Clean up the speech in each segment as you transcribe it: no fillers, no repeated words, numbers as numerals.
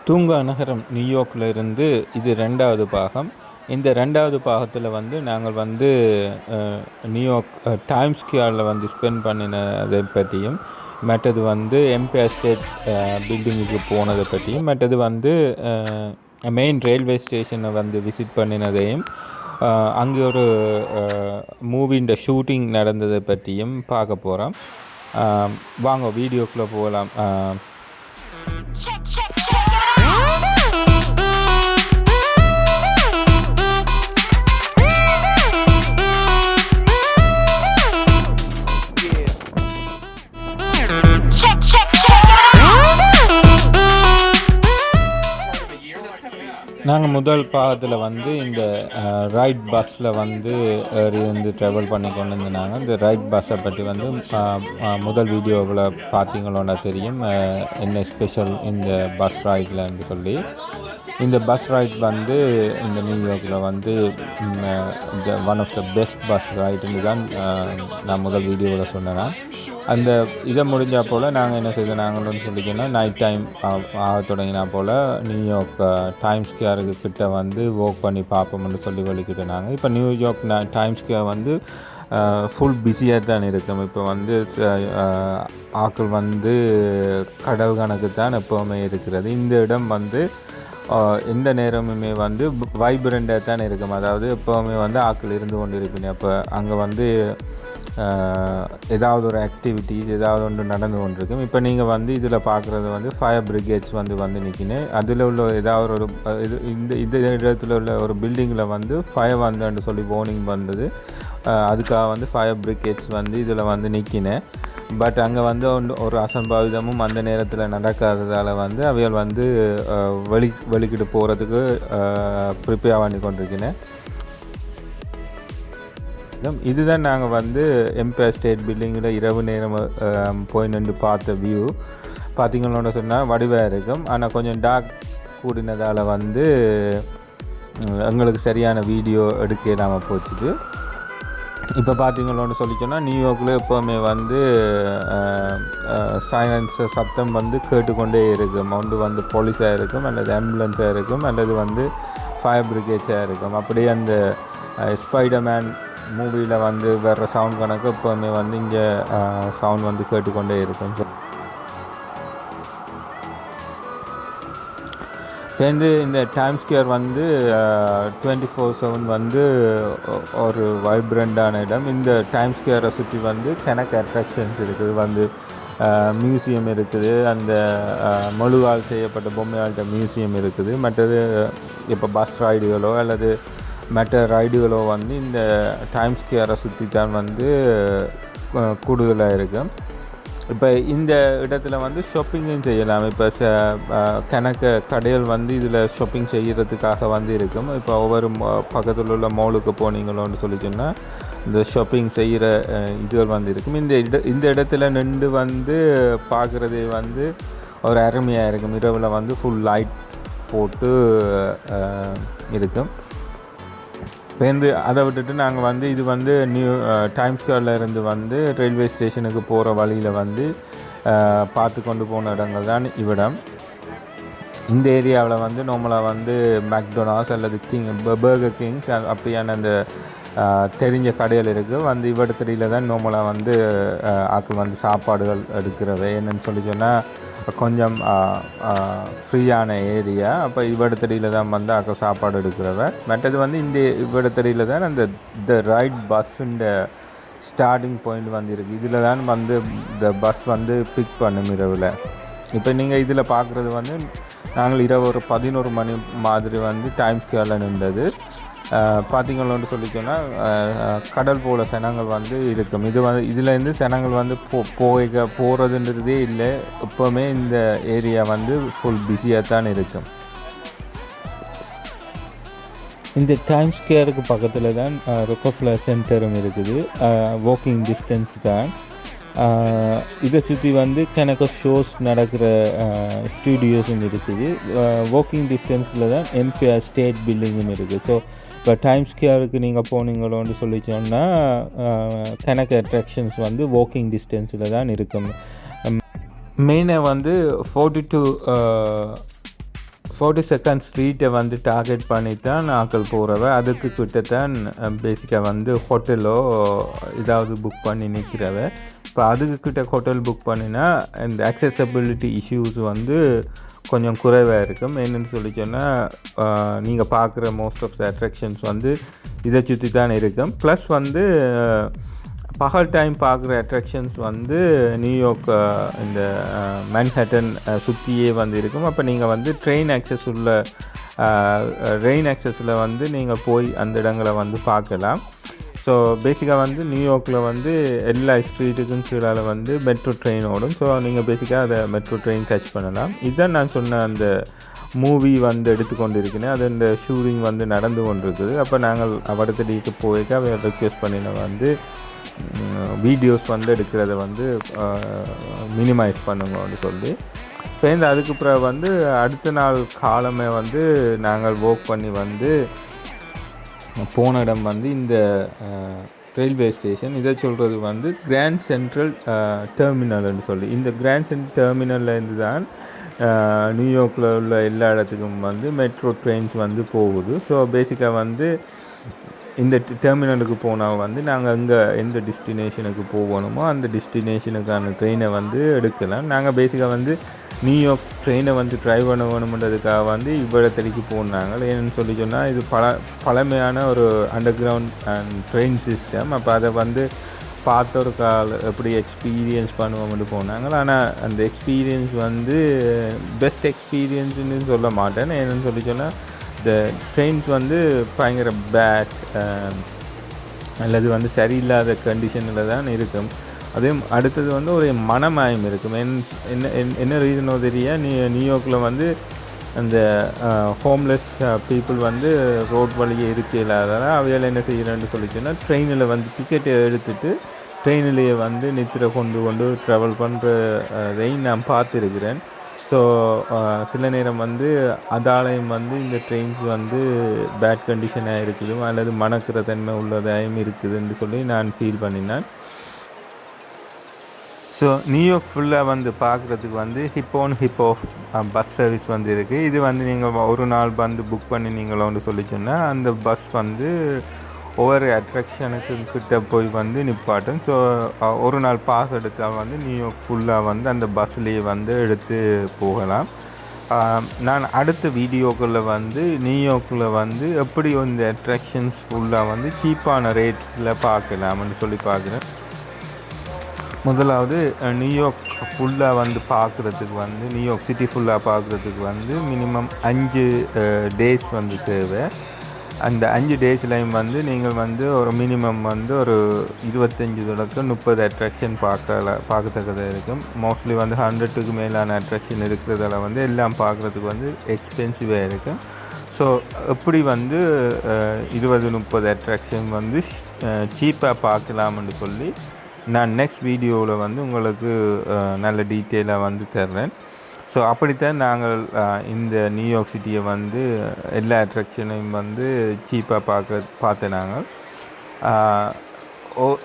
தூங்கா நகரம் நியூயார்க்கில் இருந்து இது 2வது பாகம். இந்த 2வது பாகத்தில் நாங்கள் நியூயார்க் டைம்ஸ் ஸ்கொயரில் ஸ்பெண்ட் பண்ணினதை பற்றியும், மற்றது எம்பயர் ஸ்டேட் பில்டிங்குக்கு போனதை பற்றியும், மற்றது மெயின் ரயில்வே ஸ்டேஷனை விசிட் பண்ணினதையும், அங்கே ஒரு மூவின்ற ஷூட்டிங் நடந்ததை பற்றியும் பார்க்க போகிறோம். வாங்க வீடியோக்குள்ளே போகலாம். நாங்கள் முதல் பாகத்தில் இந்த ரைட் பஸ்ஸில் இருந்து ட்ராவல் பண்ணி கொண்டு இருந்தாங்க. இந்த ரைட் பஸ்ஸை பற்றி முதல் வீடியோவில் பார்த்தீங்களோன்னா தெரியும் என்ன ஸ்பெஷல் இந்த பஸ் ரைட்லன்னு சொல்லி. இந்த பஸ் ரைட் இந்த நியூயார்க்கில் one of the best bus ரைட்டுன்னு தான் நான் முதல் வீடியோவில் சொன்னேன். அந்த இதை முடிஞ்ச போல் நாங்கள் என்ன செய்தோம், நாங்கள் சொல்லிக்கோன்னா நைட் டைம் ஆக தொடங்கினா போல் நியூயார்க் டைம்ஸ் ஸ்கொயருக்கு கிட்ட வாக் பண்ணி பார்ப்போம்னு சொல்லி வலிக்கிட்டு நாங்கள். இப்போ நியூயார்க் டைம்ஸ் ஸ்கொயர் ஃபுல் பிஸியாக தான் இருக்கும். இப்போ ஆக்கள் கடல் கணக்கு தான் எப்போவுமே இருக்கிறது. இந்த இடம் எந்த நேரமுமே வைப்ரண்டாக தான் இருக்கும். அதாவது எப்போவுமே ஆக்கள் இருந்து கொண்டு இருப்பீங்க. அப்போ அங்கே ஏதாவது ஒரு ஆக்டிவிட்டிஸ் ஏதாவது ஒன்று நடந்து கொண்டிருக்கும். இப்போ நீங்கள் இதில் பார்க்குறது ஃபயர் பிரிகேட்ஸ் நிற்கினேன். அதில் உள்ள ஏதாவது ஒரு இந்த இடத்துல உள்ள ஒரு பில்டிங்கில் ஃபயர் வந்துன்னு சொல்லி வார்னிங் வந்தது. அதுக்காக ஃபயர் பிரிகேட்ஸ் இதில் நிற்கினேன். பட் அங்கே ஒரு அசம்பாவிதமும் அந்த நேரத்தில் நடக்காததால் அவைகள் வெளிக்கிட்டு போகிறதுக்கு ப்ரிப்பேர் பண்ணி கொண்டிருக்கிறேன். இதுதான் நாங்கள் எம்பயர் ஸ்டேட் பில்டிங்கில் இரவு நேரம் போய் நின்று பார்த்த வியூ. பார்த்திங்களோட சொன்னால் வடிவாக இருக்கும். ஆனால் கொஞ்சம் டார்க் கூடினதால் எங்களுக்கு சரியான வீடியோ எடுக்க இல்லாமல் போச்சுது. இப்போ பார்த்தீங்களோன்னு சொல்லிச்சோன்னா நியூயார்க்கில் எப்போவுமே சைலன்ஸ் சத்தம் கேட்டுக்கொண்டே இருக்கும். ஒன்று போலீஸாக இருக்கும், அல்லது ஆம்புலன்ஸாக இருக்கும், அல்லது ஃபயர் பிரிகேட்ஸாக இருக்கும். அப்படியே அந்த ஸ்பைடர்மேன் மூவியில் வர்ற சவுண்ட் கணக்கு எப்போவுமே இங்கே சவுண்ட் கேட்டுக்கொண்டே இருக்கும். சேர்ந்து இந்த டைம்ஸ் ஸ்கொயர் 24/7 ஒரு வைப்ரண்டான இடம். இந்த டைம்ஸ் ஸ்கொயரை சுற்றி கணக்கு அட்ராக்ஷன்ஸ் இருக்குது. மியூசியம் இருக்குது, அந்த மொழுவால் செய்யப்பட்ட பொம்மையாள்கிட்ட மியூசியம் இருக்குது. மற்றது இப்போ பஸ் ரைடுகளோ அல்லது மற்ற ரைடுகளோ இந்த டைம்ஸ் ஸ்கொயரை சுற்றி தான் கூடுதலாக இருக்கும். இப்போ இந்த இடத்துல ஷாப்பிங்கும் செய்யலாம். இப்போ கணக்கு கடைகள் இதில் ஷாப்பிங் செய்கிறதுக்காக இருக்கும். இப்போ ஒவ்வொரு பக்கத்தில் உள்ள மாலுக்கு போனீங்களோன்னு சொல்லி சொன்னால் இந்த ஷாப்பிங் செய்கிற இதுகள் இருக்கும். இந்த இடத்துல நின்று பார்க்குறதே ஒரு அருமையாக இருக்கும். இரவில் ஃபுல் லைட் போட்டு இருக்கும். இப்போ அதை விட்டுட்டு நாங்கள் இது நியூ டைம்ஸ் ஸ்கொயரில் இருந்து ரயில்வே ஸ்டேஷனுக்கு போகிற வழியில் பார்த்து கொண்டு போன இடங்கள் தான் இவ்விடம். இந்த ஏரியாவில் நார்மலாக மேக்டொனால்ட்ஸ் அல்லது பர்கர் கிங்ஸ் அப்படியான அந்த தெரிஞ்ச கடைகள் இருக்குது. இவ்விடத்துல தான் நார்மலாக ஆக்கள் சாப்பாடுகள் எடுக்கிறவை. என்னென்னு சொல்லி சொன்னால் கொஞ்சம் ஃப்ரீயான ஏரியா. அப்போ இவ்விடத்தடியில் தான் ஆக்கள் சாப்பாடு எடுக்கிறவ. மற்றது இந்த இவ்விடத்தடியில் தான் அந்த த ரைட் பஸ்ஸுன்ற ஸ்டார்டிங் பாயிண்ட் இருக்குது. இதில் தான் இந்த பஸ் பிக் பண்ணும் இரவில். இப்போ நீங்கள் இதில் பார்க்குறது நாங்கள் இரவு ஒரு 11 மணி மாதிரி டைம்ஸ் ஸ்கொயரில் நின்றது. பார்த்திங்களோன்னு சொல்லி சொன்னால் கடல் போல் சனங்கள் இருக்கும். இதுலேருந்து சனங்கள் போகிறதுன்றதே இல்லை. எப்போவுமே இந்த ஏரியா ஃபுல் பிஸியாக தான் இருக்கும். இந்த டைம்ஸ் ஸ்கொயருக்கு பக்கத்தில் தான் ரொக்கஃபெல்லர் சென்டரும் இருக்குது. வாக்கிங் டிஸ்டன்ஸ் தான். இதை சுற்றி கணக்கு ஷோஸ் நடக்கிற ஸ்டூடியோஸும் இருக்குது. வாக்கிங் டிஸ்டன்ஸில் தான் எம்பயர் ஸ்டேட் பில்டிங்கும் இருக்குது. ஸோ இப்போ டைம்ஸ் ஸ்கொயருக்கு நீங்கள் போனீங்களோன்னு சொல்லி சொன்னால் கணக்கு அட்ராக்ஷன்ஸ் வாக்கிங் டிஸ்டன்ஸில் தான் இருக்கும். மெயினாக 42 42nd ஸ்ட்ரீட்டை வந்து டார்கெட் பண்ணி தான் ஆக்கள் போகிறவ. அதுக்கு கிட்டத்தான் பேசிக்காக வந்து ஹோட்டலோ ஏதாவது புக் பண்ணி நிற்கிறவ. இப்போ அதுக்கு கிட்ட ஹோட்டல் புக் பண்ணினா இந்த அக்சசபிலிட்டி இஷ்யூஸ் வந்து கொஞ்சம் குறைவாக இருக்கும். என்னென்னு சொல்லி சொன்னால் நீங்கள் பார்க்குற மோஸ்ட் ஆஃப் த அட்ராக்ஷன்ஸ் வந்து இதை சுற்றி தான் இருக்கும். ப்ளஸ் வந்து பகல் டைம் பார்க்குற அட்ராக்ஷன்ஸ் வந்து நியூயார்க் இந்த மேன்ஹட்டன் சுற்றியே வந்து இருக்கும். அப்போ நீங்கள் வந்து ட்ரெயின் ஆக்சஸ் உள்ள ரெயின் ஆக்சஸில் வந்து நீங்கள் போய் அந்த இடங்களை வந்து பார்க்கலாம். ஸோ பேசிக்காக வந்து நியூயார்க்கில் வந்து எல்லா ஸ்ட்ரீட்டுக்கும் கீழே வந்து மெட்ரோ ட்ரெயின் ஓடும். ஸோ நீங்கள் பேசிக்காக அதை மெட்ரோ ட்ரெயின் டச் பண்ணலாம். இதுதான் நான் சொன்ன அந்த மூவி வந்து எடுத்துக்கொண்டு இருக்கிறேன். அது இந்த ஷூட்டிங் வந்து நடந்து கொண்டு இருக்குது. அப்போ நாங்கள் அவடத்தடிக்கு போய்க்க அதை ரெக்வெஸ்ட் பண்ணின வந்து வீடியோஸ் வந்து எடுக்கிறத வந்து மினிமைஸ் பண்ணுங்கன்னு சொல்லி சேர்ந்து அதுக்கு பிறகு வந்து அடுத்த நாள் காலமே வந்து நாங்கள் ஒர்க் பண்ணி வந்து போன இடம் வந்து இந்த ரயில்வே ஸ்டேஷன். இதை சொல்கிறது வந்து கிராண்ட் சென்ட்ரல் டெர்மினல்னு சொல்லி. இந்த கிராண்ட் சென்ட்ரல் டெர்மினல்லேருந்து தான் நியூயார்க்கில் உள்ள எல்லா இடத்துக்கும் வந்து மெட்ரோ ட்ரெயின்ஸ் வந்து போகுது. ஸோ பேசிக்காக வந்து இந்த டெர்மினலுக்கு போனால் வந்து நாங்கள் அங்கே எந்த டெஸ்டினேஷனுக்கு போகணுமோ அந்த டெஸ்டினேஷனுக்கான ட்ரெயினை வந்து எடுக்கலாம். நாங்கள் பேசிக்காக வந்து நியூயார்க் ட்ரெயினை வந்து ட்ரைவ் பண்ண வேணுமென்றதுக்காக வந்து இவ்விடத்தடிக்கு போனாங்க. ஏன்னு சொல்லி சொன்னால் இது பழமையான ஒரு அண்டர் கிரவுண்ட் ட்ரெயின் சிஸ்டம். அப்போ அதை வந்து பார்த்த ஒரு எப்படி எக்ஸ்பீரியன்ஸ் பண்ணுவோம்னு போனாங்க. ஆனால் அந்த எக்ஸ்பீரியன்ஸ் வந்து பெஸ்ட் எக்ஸ்பீரியன்ஸ்னு சொல்ல மாட்டேன். ஏன்னு சொல்லி சொன்னால் இந்த ட்ரெயின்ஸ் வந்து பயங்கர பேட் அல்லது வந்து சரியில்லாத கண்டிஷனில் தான் இருக்கும். அதே அடுத்தது வந்து ஒரு மனமாயம் இருக்கும். என்ன ரீசனோ தெரிய நியூயார்க்கில் வந்து அந்த ஹோம்லெஸ் பீப்புள் வந்து ரோட் வழியே இருக்க இல்லாததால் அவையால் என்ன செய்கிறேன்னு சொல்லிச்சுன்னா ட்ரெயினில் வந்து டிக்கெட்டை எடுத்துகிட்டு ட்ரெயினிலேயே வந்து நித்திரை கொண்டு ட்ராவல் பண்ணுறதையும் நான் பார்த்துருக்கிறேன். ஸோ சில நேரம் வந்து அதாலயம் வந்து இந்த ட்ரெயின்ஸ் வந்து பேட் கண்டிஷனாக இருக்குது அல்லது மணக்கிற தன்மை உள்ளதாயும் இருக்குதுன்னு சொல்லி நான் ஃபீல் பண்ணினேன். ஸோ நியூயார்க் ஃபுல்லாக வந்து பார்க்குறதுக்கு வந்து ஹிப்போ பஸ் சர்வீஸ் வந்து இருக்குது. இது வந்து நீங்கள் ஒரு நாள் வந்து புக் பண்ணி நீங்களோன்னு சொல்லி சொன்னால் அந்த பஸ் வந்து ஒவ்வொரு அட்ராக்ஷனுக்கு கிட்ட போய் வந்து நிப்பாட்டும். ஸோ ஒரு நாள் பாஸ் எடுத்தால் வந்து நியூயார்க் ஃபுல்லாக வந்து அந்த பஸ்லேயே வந்து எடுத்து போகலாம். நான் அடுத்த வீடியோக்களில் வந்து நியூயார்க்கில் வந்து எப்படி இந்த அட்ராக்ஷன்ஸ் ஃபுல்லாக வந்து சீப்பான ரேட்டில் பார்க்கலாம்னு சொல்லி பார்க்குறேன். முதலாவது நியூயார்க் ஃபுல்லாக வந்து பார்க்குறதுக்கு வந்து நியூயார்க் சிட்டி ஃபுல்லாக பார்க்குறதுக்கு வந்து மினிமம் 5 டேஸ் வந்து தேவை. அந்த 5 டேஸ்லையும் வந்து நீங்கள் வந்து ஒரு மினிமம் வந்து ஒரு 25-30 அட்ராக்ஷன் பார்க்கத்தக்கதாக இருக்கும். மோஸ்ட்லி வந்து 100க்கு மேலான அட்ராக்ஷன் இருக்கிறதால வந்து எல்லாம் பார்க்குறதுக்கு வந்து எக்ஸ்பென்சிவாக இருக்கும். ஸோ எப்படி வந்து 20-30 அட்ராக்ஷன் வந்து சீப்பாக பார்க்கலாம்னு சொல்லி நான் நெக்ஸ்ட் வீடியோவில் வந்து உங்களுக்கு நல்ல டீட்டெயிலாக வந்து தர்றேன். ஸோ அப்படித்தான் நாங்கள் இந்த நியூயார்க் சிட்டியை வந்து எல்லா அட்ராக்ஷனையும் வந்து சீப்பாக பார்த்தேன். நாங்கள்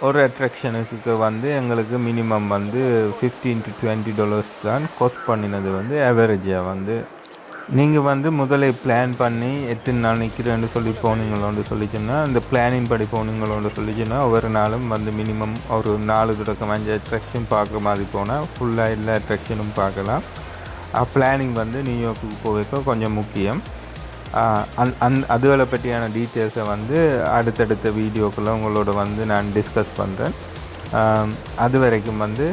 ஒரு அட்ராக்ஷனுக்கு வந்து எங்களுக்கு மினிமம் வந்து $15-20 தான் காஸ்ட் பண்ணினது வந்து ஆவரேஜாக வந்து. நீங்கள் வந்து முதலே பிளான் பண்ணி எத்தனை நாள் நிற்கிறேன்னு சொல்லி போனீங்களோன்னு சொல்லிச்சுன்னா அந்த பிளானிங் படி போனீங்களோன்னு சொல்லிச்சுன்னா ஒவ்வொரு நாளும் வந்து மினிமம் ஒரு 4-5 அட்ராக்ஷன் பார்க்குற மாதிரி போனால் ஃபுல்லாக எல்லா அட்ராக்ஷனும் பார்க்கலாம். பிளானிங் வந்து நியூயார்க்கு போக கொஞ்சம் முக்கியம். அதுகளை பற்றியான டீட்டெயில்ஸை வந்து அடுத்தடுத்த வீடியோக்குள்ளே உங்களோட வந்து நான் டிஸ்கஸ் பண்ணுறேன். அது வரைக்கும் வந்து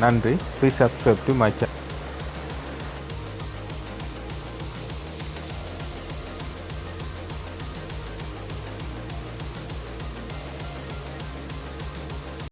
நன்றி. Please subscribe to my channel.